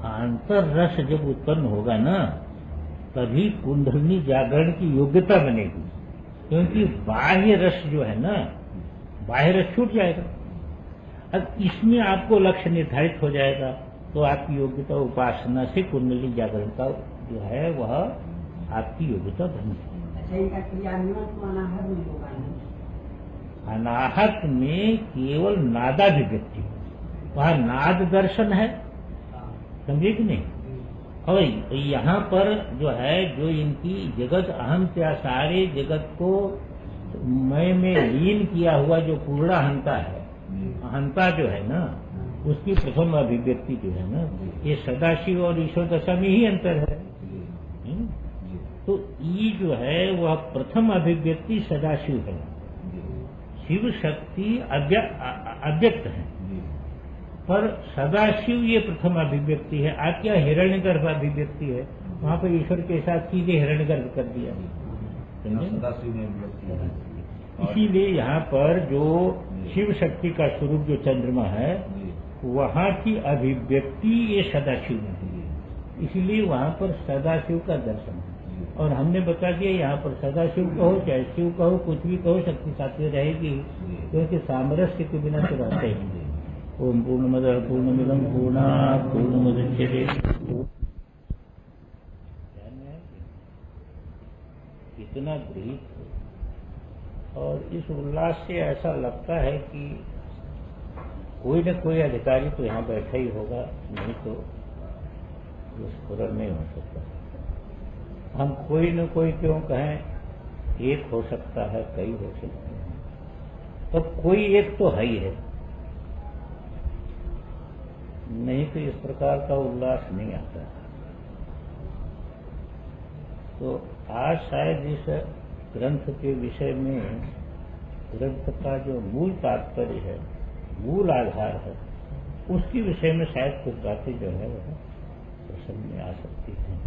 आंतर रस जब उत्पन्न होगा ना, तभी कुंडलिनी जागरण की योग्यता बनेगी, क्योंकि बाह्य रस जो है ना, बाह्य रस छूट जाएगा। अब इसमें आपको लक्ष्य निर्धारित हो जाएगा तो आपकी योग्यता उपासना से कुंडली जागरण का जो है वह आपकी योग्यता बन जाएगी। अच्छा, इनका क्रियान्वयन तो अनाहत में होगा नहीं? अनाहत में केवल नादाभिव्यक्ति, वहाँ नाद दर्शन है, समझे कि नहीं। और यहाँ पर जो है जो इनकी जगत अहम से सारे जगत को मैं में लीन किया हुआ जो पूर्णाहंता है, अहंता जो है ना, उसकी प्रथम अभिव्यक्ति जो है ना, ये सदाशिव और ईश्वर दशा में ही अंतर है। तो ये जो है वह प्रथम अभिव्यक्ति सदाशिव है, शिव शक्ति अव्यक्त है, पर सदाशिव ये प्रथम अभिव्यक्ति है। आप क्या हिरण्यगर्भ अभिव्यक्ति है, वहाँ पर ईश्वर के साथ सीधे हिरण्यगर्भ कर दिया, सदाशिव में अभिव्यक्ति है। इसीलिए यहाँ पर जो शिव शक्ति का स्वरूप जो चंद्रमा है, वहाँ की अभिव्यक्ति ये सदाशिव में है, इसलिए वहाँ पर सदाशिव का दर्शन है। और हमने बता दिया यहाँ पर सदाशिव कहो चाहे शिव कहो, कुछ भी कहो, शक्ति साथ में रहेगी, क्योंकि सामरस्य के बिना तो रहते ही। ओम पूर्णमदः पूर्णमिदं पूर्णात् पूर्णमुदच्यते। इतना गृहित हो और इस उल्लास से ऐसा लगता है कि कोई न कोई अधिकारी तो यहाँ बैठा ही होगा, नहीं तो स्फुरण नहीं हो सकता। हम कोई न कोई क्यों कहें, एक हो सकता है, कई हो सकते हैं, तो कोई एक तो है ही है, नहीं तो इस प्रकार का उल्लास नहीं आता। तो आज शायद इस ग्रंथ के विषय में, ग्रंथ का जो मूल तात्पर्य है, मूल आधार है, उसके विषय में शायद कुछ बातें जो है वह प्रसंग में आ सकती हैं,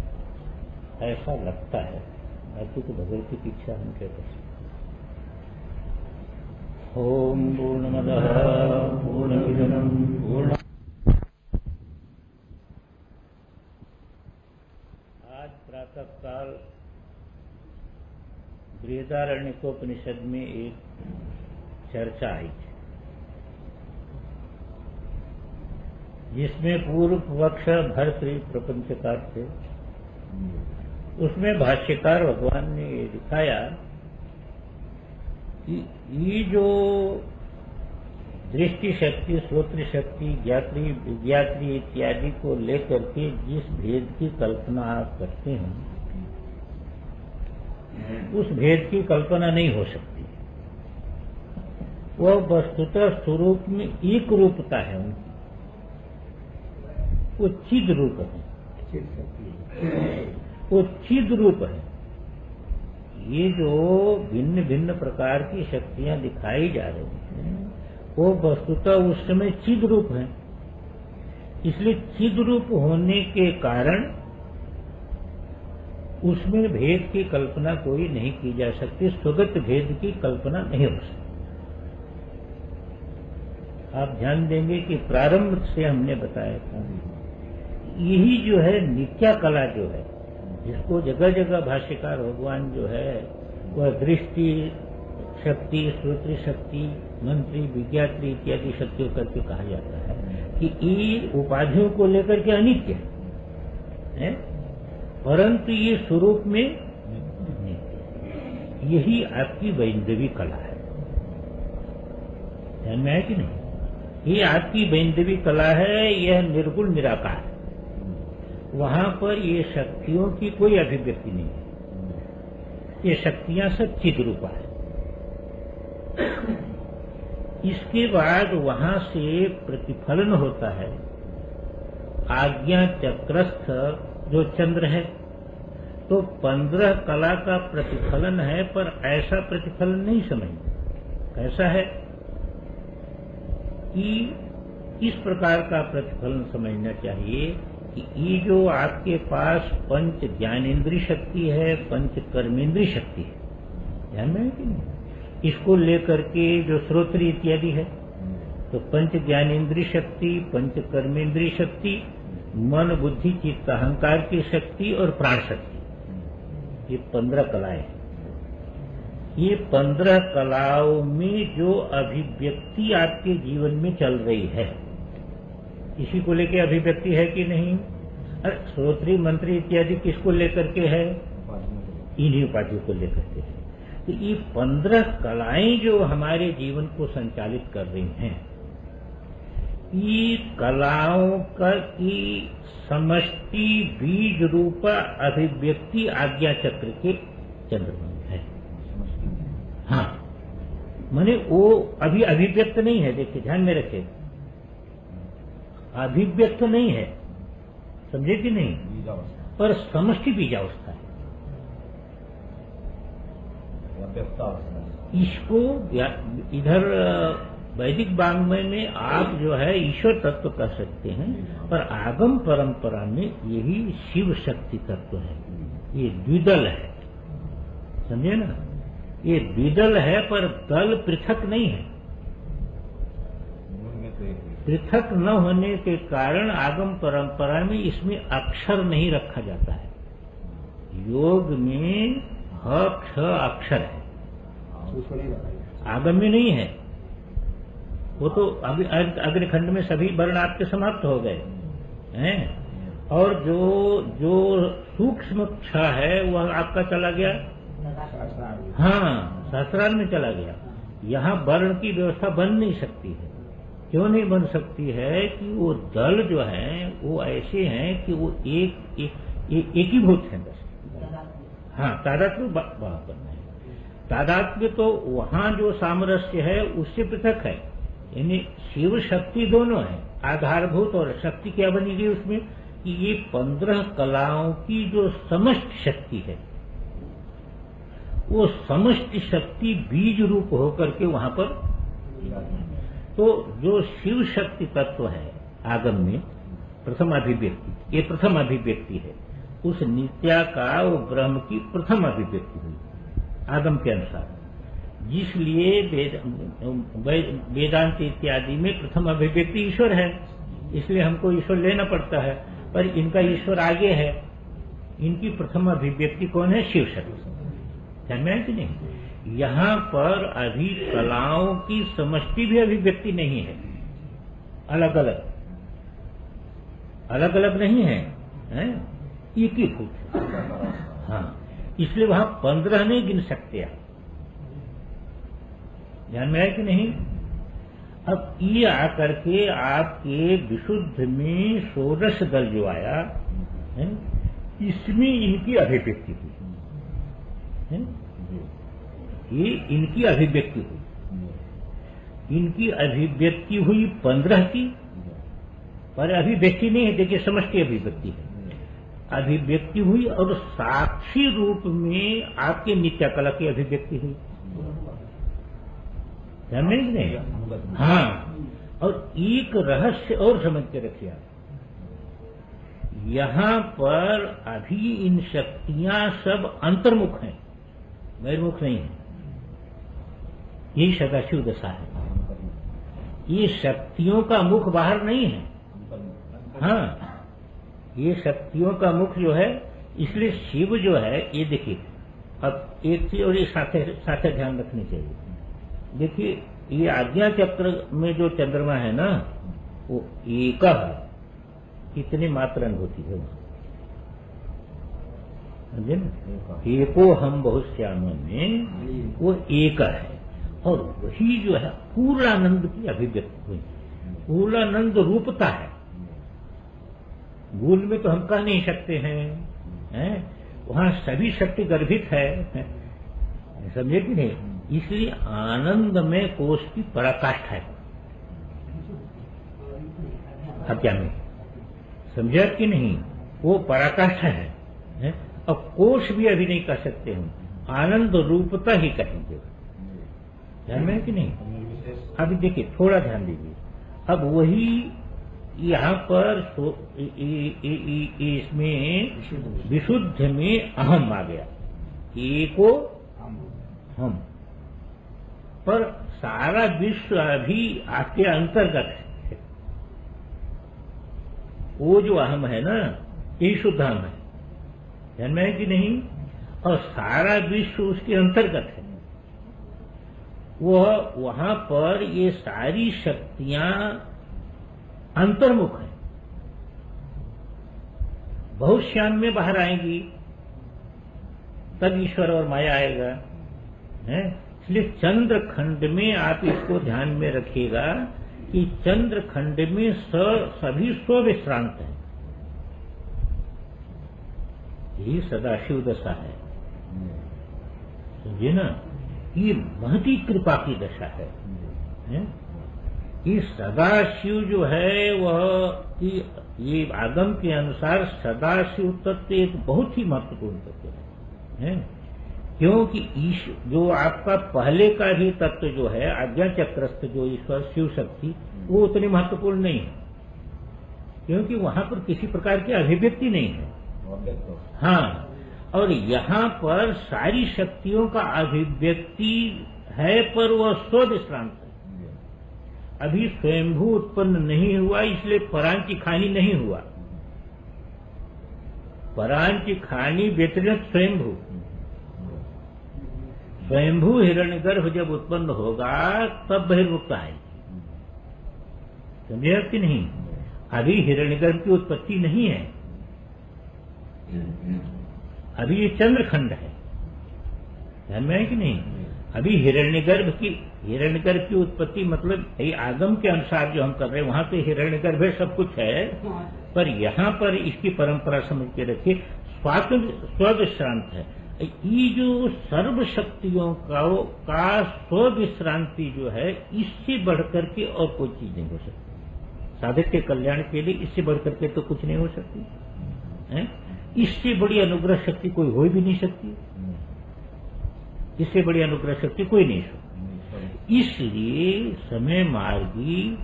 ऐसा लगता है। बाकी तो भगवती की इच्छा हम क्या कर सकते। ओम पूर्णमदः पूर्णमिदं पूर्ण। आज प्रातः काल बृहदारण्यकोपनिषद में एक चर्चा आई थी, जिसमें पूर्व पक्ष भर्तृ प्रपंचकार थे। उसमें भाष्यकार भगवान ने ये दिखाया कि ये जो दृष्टि शक्ति, श्रोत्र शक्ति, ज्ञात्री, विज्ञात्री इत्यादि को लेकर के जिस भेद की कल्पना आप करते हैं, उस भेद की कल्पना नहीं हो सकती। वह वस्तुतः स्वरूप में एक रूपता है उनकी, वो चिद रूप है, वो चिद रूप है। ये जो भिन्न भिन्न प्रकार की शक्तियां दिखाई जा रही हैं, वो वस्तुतः उस समय चिद रूप है। इसलिए चिद रूप होने के कारण उसमें भेद की कल्पना कोई नहीं की जा सकती, स्वगत भेद की कल्पना नहीं हो सकती। आप ध्यान देंगे कि प्रारंभ से हमने बताया था, यही जो है नित्या कला जो है, जिसको जगह जगह भाष्यकार भगवान जो है वह दृष्टि शक्ति, श्रोत्र शक्ति, मंत्री, विज्ञात्री इत्यादि शक्तियों करके कहा जाता है कि ये उपाधियों को लेकर के अनित्य है, परंतु ये स्वरूप में नित्य। यही आपकी वैंदवी कला है, ध्यान में है कि नहीं। ये आपकी वैंदवी कला है, यह निर्गुण निराकार है। वहां पर ये शक्तियों की कोई अभिव्यक्ति नहीं है, ये शक्तियां सब चिद रूपा है। इसके बाद वहां से प्रतिफलन होता है आज्ञा चक्रस्थ जो चंद्र है, तो 15 कला का प्रतिफलन है, पर ऐसा प्रतिफलन नहीं समझना। ऐसा है कि इस प्रकार का प्रतिफलन समझना चाहिए कि ये जो आपके पास पंच ज्ञानेन्द्रिय शक्ति है, पंच कर्मेंद्रिय शक्ति है, ध्यान में है कि नहीं, इसको लेकर के जो श्रोत्र इत्यादि है, तो पंच ज्ञानेन्द्रिय शक्ति, पंच कर्मेंद्रिय शक्ति, मन बुद्धि चित्त अहंकार की शक्ति और प्राण शक्ति, ये 15 कलाएं हैं। ये 15 कलाओं में जो अभिव्यक्ति आपके जीवन में चल रही है, इसी को लेकर अभिव्यक्ति है कि नहीं? अरे श्रोत्री मंत्री इत्यादि किसको लेकर के है? इन्हीं उपाधियों को लेकर के है। तो ये 15 कलाएं जो हमारे जीवन को संचालित कर रही हैं, ये कलाओं की समष्टि बीज रूप अभिव्यक्ति आज्ञा चक्र के चंद्रमा में है। हाँ, माने वो अभी अभिव्यक्त नहीं है। देखिए, ध्यान में रखे, अभिव्यक्त नहीं है, समझे कि नहीं? पर समष्टि बीजावस्था है। इसको इधर वैदिक वाङ्मय में आप जो है ईश्वर तत्व कह सकते हैं, पर आगम परंपरा में यही शिव शक्ति तत्व है। ये द्विदल है, समझे ना? ये द्विदल है, पर दल पृथक नहीं है। पृथक न होने के कारण आगम परंपरा में इसमें अक्षर नहीं रखा जाता है। योग में ह क्ष अक्षर है, आगम में नहीं है। वो तो अभी अग्निखंड में सभी वर्ण आपके समाप्त हो गए हैं, और जो सूक्ष्म क्ष है वह आपका चला गया, हाँ, सहस्रार में चला गया। यहाँ वर्ण की व्यवस्था बन नहीं सकती है। क्यों नहीं बन सकती है? कि वो दल जो है वो ऐसे हैं कि वो एकीभूत हैं बस। हाँ, तादात्म्य वहां पर है। तादात्म्य तो वहां जो सामरस्य है उससे पृथक है। यानी शिव शक्ति दोनों है, आधारभूत और शक्ति क्या बनेगी उसमें? कि ये 15 कलाओं की जो समष्टि शक्ति है, वो समष्टि शक्ति बीज रूप होकर के वहां पर, तो जो शिव शक्ति तत्व है आगम में प्रथम अभिव्यक्ति, ये प्रथम अभिव्यक्ति है। उस नित्या का वो ब्रह्म की प्रथम अभिव्यक्ति हुई आगम के अनुसार। जिसलिए वेदांत इत्यादि में प्रथम अभिव्यक्ति ईश्वर है, इसलिए हमको ईश्वर लेना पड़ता है। पर इनका ईश्वर आगे है, इनकी प्रथम अभिव्यक्ति कौन है? शिव शक्ति। ध्यान में है कि नहीं? यहाँ पर अभी कलाओं की समष्टि भी अभिव्यक्ति नहीं है, अलग अलग अलग अलग नहीं है, एक ही भूत। हाँ, इसलिए वहां 15 नहीं गिन सकते आप। ध्यान में है कि नहीं? अब ये आकर के आपके विशुद्ध में षोडश दल जो आया है, इसमें इनकी अभिव्यक्ति हुई है? ये इनकी अभिव्यक्ति हुई। इनकी अभिव्यक्ति हुई 15 की, पर अभिव्यक्ति नहीं है। देखिए, समष्टि अभिव्यक्ति है। अभिव्यक्ति हुई और साक्षी रूप में आपके नित्या कला की अभिव्यक्ति हुई। ध्यान में नहीं? हाँ, और एक रहस्य और समझ के रखिए आप, यहां पर अभी इन शक्तियां सब अंतर्मुख हैं, बहिर्मुख नहीं है। यही सदाशिव दशा है। ये शक्तियों का मुख बाहर नहीं है। हाँ, ये शक्तियों का मुख जो है, इसलिए शिव जो है, ये देखिए, अब एक चीज और ये साथे ध्यान रखनी चाहिए। देखिए, ये आज्ञा चक्र में जो चंद्रमा है ना, वो एक है। कितनी मात्रा अनुभूति है समझे ना? एको हम बहुत श्याम में वो एक है, और वही जो है पूर्णानंद की अभिव्यक्ति हुई। पूर्णानंद रूपता है, मूल में तो हम कह नहीं सकते हैं, वहां सभी शक्ति गर्भित है, समझे कि नहीं? इसलिए आनंद में कोश की पराकाष्ठा है। अब क्या में समझा कि नहीं? वो पराकाष्ठा है। अब कोश भी अभी नहीं कह सकते हम, आनंद रूपता ही कहेंगे। ध्यान में है कि नहीं? अभी देखिए, थोड़ा ध्यान दीजिए। अब वही यहाँ पर इसमें विशुद्ध में अहम आ गया, एको हम, पर सारा विश्व अभी आपके अंतर्गत है। वो जो अहम है ना, ये शुद्ध अहम है। ध्यान में है कि नहीं? और सारा विश्व उसके अंतर्गत है। वह वहां पर ये सारी शक्तियां अंतर्मुख है, बहुत श्याम में बाहर आएंगी, तब ईश्वर और माया आएगा। है इसलिए चंद्र खंड में आप इसको ध्यान में रखिएगा कि चंद्र खंड में सभी स्व-विश्रांत है। यही सदाशिव दशा है, समझे ना, ये महती कृपा की दशा है। कि सदाशिव जो है वह ये आगम के अनुसार सदाशिव तत्व एक बहुत ही महत्वपूर्ण तत्व है। क्योंकि जो आपका पहले का भी तत्व जो है आज्ञा चक्रस्थ जो ईश्वर शिव शक्ति, वो उतनी महत्वपूर्ण नहीं है, क्योंकि वहां पर किसी प्रकार की अभिव्यक्ति नहीं है। हाँ, और यहाँ पर सारी शक्तियों का अभिव्यक्ति है, पर वह स्व-विश्रांत है। अभी स्वयंभू उत्पन्न नहीं हुआ, इसलिए परांची खानी नहीं हुआ। परांची खानी व्यतिरिक्त स्वयंभू, स्वयंभू हिरण्यगर्भ जब उत्पन्न होगा तब बहिर्मुक्त आएगी, समझे कि नहीं? अभी हिरण्यगर्भ की उत्पत्ति नहीं है, अभी ये चंद्रखंड है, ध्यान में है कि नहीं? अभी हिरण्यगर्भ की उत्पत्ति मतलब ये आगम के अनुसार जो हम कर रहे हैं वहां तो हिरण्यगर्भ है, सब कुछ है, पर यहाँ पर इसकी परंपरा समझ के रखिए, स्व-विश्रांत है। ये जो सर्व शक्तियों का स्व-विश्रांति जो है, इससे बढ़कर के और कोई चीज नहीं हो सकती। साधक के कल्याण के लिए इससे बढ़कर के तो कुछ नहीं हो सकती है? इससे बड़ी अनुग्रह शक्ति कोई हो भी नहीं सकती, इससे बड़ी अनुग्रह शक्ति कोई नहीं हो। इसलिए समय मार्गी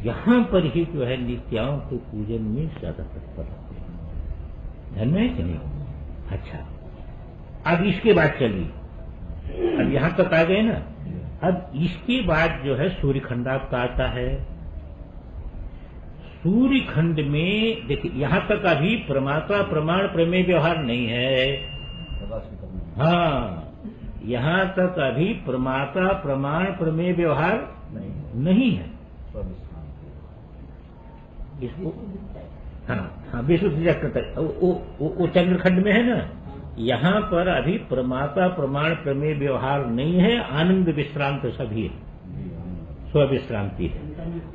यहां पर ही जो है नित्याओं के पूजन में ज्यादा तत्पर रहते हैं, ध्यान में है कि नहीं? अच्छा, अब इसके बाद चलिए, अब यहां तक आ गए ना। अब इसके बाद जो है सूर्यखंड आपका आता है। सूर्य खंड में देखिए, यहां तक अभी प्रमाता प्रमाण प्रमेय व्यवहार नहीं है। हाँ, यहां तक अभी प्रमाता प्रमाण प्रमेय व्यवहार नहीं है। इसको हाँ विशुद्ध चक्र वो चंद्रखंड में है ना, यहां पर अभी प्रमाता प्रमाण प्रमेय व्यवहार नहीं है, आनंद विश्रांत सभी है, स्व-विश्रांति है।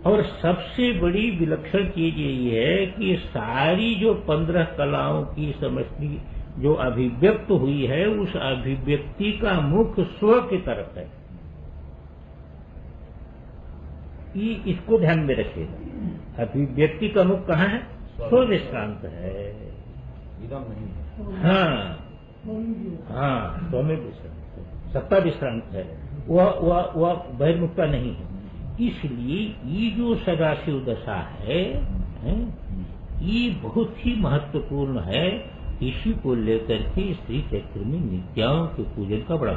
और सबसे बड़ी विलक्षण चीज यही है कि सारी जो 15 कलाओं की समष्टि जो अभिव्यक्त हुई है, उस अभिव्यक्ति का मुख स्व की तरफ है। इसको ध्यान में रखिएगा, अभिव्यक्ति का मुख कहाँ है? स्व-विश्रांत है। हाँ हाँ, स्व में विश्रांत है, सत्ता विश्रांत है, वह बहिर्मुखता नहीं है। इसलिए ये जो सदाशिव दशा है, ये बहुत ही महत्वपूर्ण है। इसी को लेकर के श्री चक्र में नित्याओं के पूजन का बड़ा